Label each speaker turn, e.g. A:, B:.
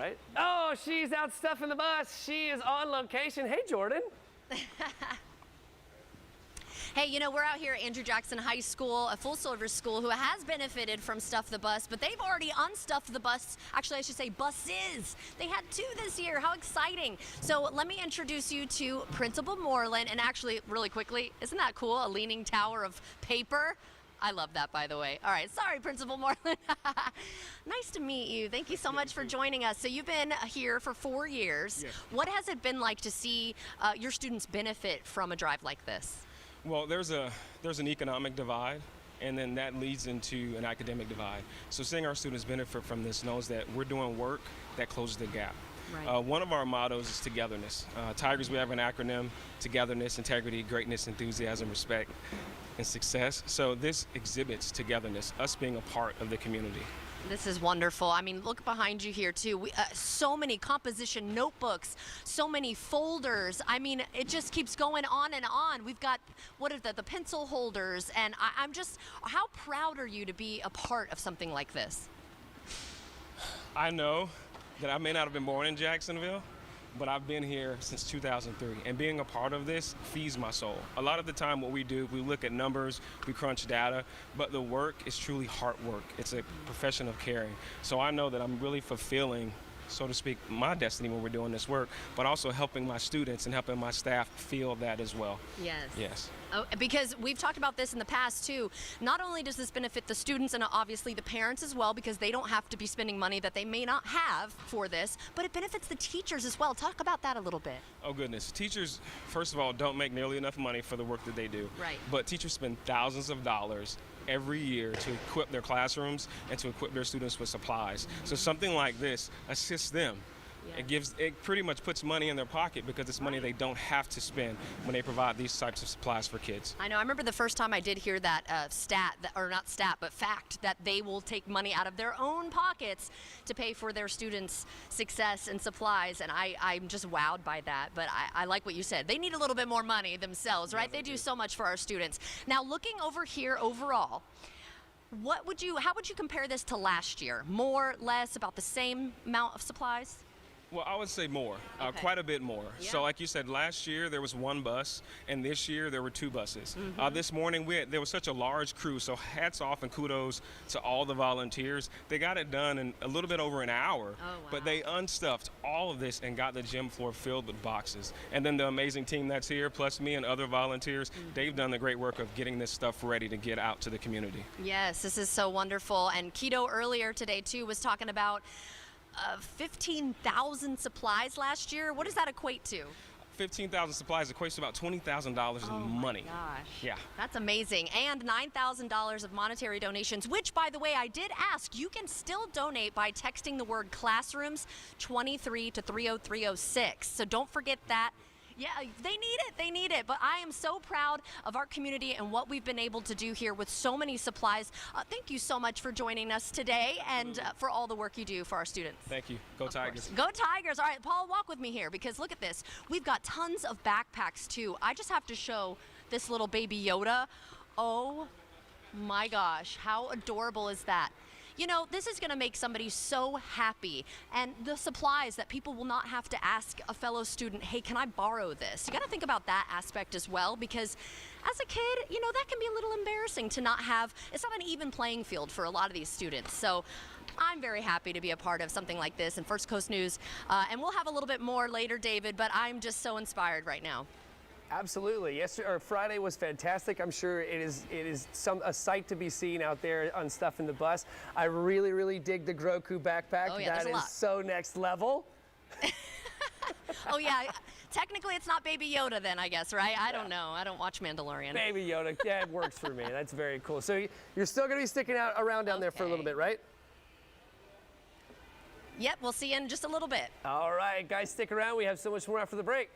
A: right? Oh, she's out stuffing the bus. She is on location. Hey, Jordan.
B: Hey, you know, we're out here at Andrew Jackson High School, a full-service school who has benefited from Stuff the Bus, but they've already unstuffed the bus. Actually, I should say buses. They had 2 this year. How exciting. So let me introduce you to Principal Moreland. And actually, really quickly, isn't that cool? A leaning tower of paper. I love that, by the way. All right, sorry, Principal Moreland. Nice to meet you. Thank you so much for joining us. So you've been here for 4 years.
C: Yes.
B: What has it been like to see your students benefit from a drive like this?
C: Well, there's an economic divide, and then that leads into an academic divide. So seeing our students benefit from this knows that we're doing work that closes the gap.
B: Right.
C: One of our mottos is togetherness. Tigers, we have an acronym: togetherness, integrity, greatness, enthusiasm, respect, and success. So this exhibits togetherness, us being a part of the community.
B: This is wonderful. I mean, look behind you here too. So many composition notebooks, so many folders. I mean, it just keeps going on and on. We've got, what are the pencil holders, and I'm just, how proud are you to be a part of something like this?
C: I know that I may not have been born in Jacksonville, but I've been here since 2003, and being a part of this feeds my soul. A lot of the time what we do, we look at numbers, we crunch data, but the work is truly hard work. It's a profession of caring. So I know that I'm really fulfilling, so to speak, my destiny when we're doing this work, but also helping my students and helping my staff feel that as well.
B: Yes.
C: Yes.
B: Oh, because we've talked about this in the past too. Not only does this benefit the students and obviously the parents as well, because they don't have to be spending money that they may not have for this, but it benefits the teachers as well. Talk about that a little bit.
C: Oh goodness, teachers, first of all, don't make nearly enough money for the work that they do.
B: Right.
C: But teachers spend thousands of dollars every year to equip their classrooms and to equip their students with supplies. So something like this assists them.
B: Yeah.
C: It pretty much puts money in their pocket because it's money they don't have to spend when they provide these types of supplies for kids.
B: I know. I remember the first time I did hear that fact that they will take money out of their own pockets to pay for their students' success and supplies, and I'm just wowed by that. But I like what you said. They need a little bit more money themselves, right?
C: Yeah,
B: they do so much for our students. Now, looking over here overall, how would you compare this to last year? More, less, about the same amount of supplies?
C: Well, I would say more,
B: Okay.
C: quite a bit more.
B: Yeah.
C: So like you said, last year there was 1 bus, and this year there were 2 buses.
B: Mm-hmm.
C: This morning there was such a large crew, so hats off and kudos to all the volunteers. They got it done in a little bit over an hour,
B: Oh, wow.
C: but they unstuffed all of this and got the gym floor filled with boxes. And then the amazing team that's here, plus me and other volunteers, they've done the great work of getting this stuff ready to get out to the community.
B: Yes, this is so wonderful. And Keto earlier today too was talking about 15,000 supplies last year. What does that equate to?
C: 15,000 supplies equates to about $20,000 in money.
B: Gosh.
C: Yeah.
B: That's amazing. And $9,000 of monetary donations, which, by the way, I did ask, you can still donate by texting the word classrooms 23 to 30306. So don't forget that. Yeah, they need it. But I am so proud of our community and what we've been able to do here with so many supplies. Thank you so much for joining us today and for all the work you do for our students.
C: Thank you. Go Tigers.
B: Go Tigers. All right, Paul, walk with me here because look at this. We've got tons of backpacks too. I just have to show this little baby Yoda. Oh my gosh, how adorable is that? You know, this is going to make somebody so happy. And the supplies that people will not have to ask a fellow student, hey, can I borrow this? You got to think about that aspect as well, because as a kid, you know, that can be a little embarrassing to not have, it's not an even playing field for a lot of these students. So I'm very happy to be a part of something like this in First Coast News. And we'll have a little bit more later, David, but I'm just so inspired right now.
A: Absolutely. Friday was fantastic. I'm sure it is a sight to be seen out there on Stuffing the Bus. I really dig the Groku backpack.
B: Oh, yeah,
A: that is so next level.
B: Oh yeah, technically it's not Baby Yoda then, I guess, right? I don't know. I don't watch Mandalorian.
A: Baby Yoda, yeah, it works for me. That's very cool. So you're still going to be sticking around down there for a little bit, right?
B: Yep, we'll see you in just a little bit.
A: All right, guys, stick around. We have so much more after the break.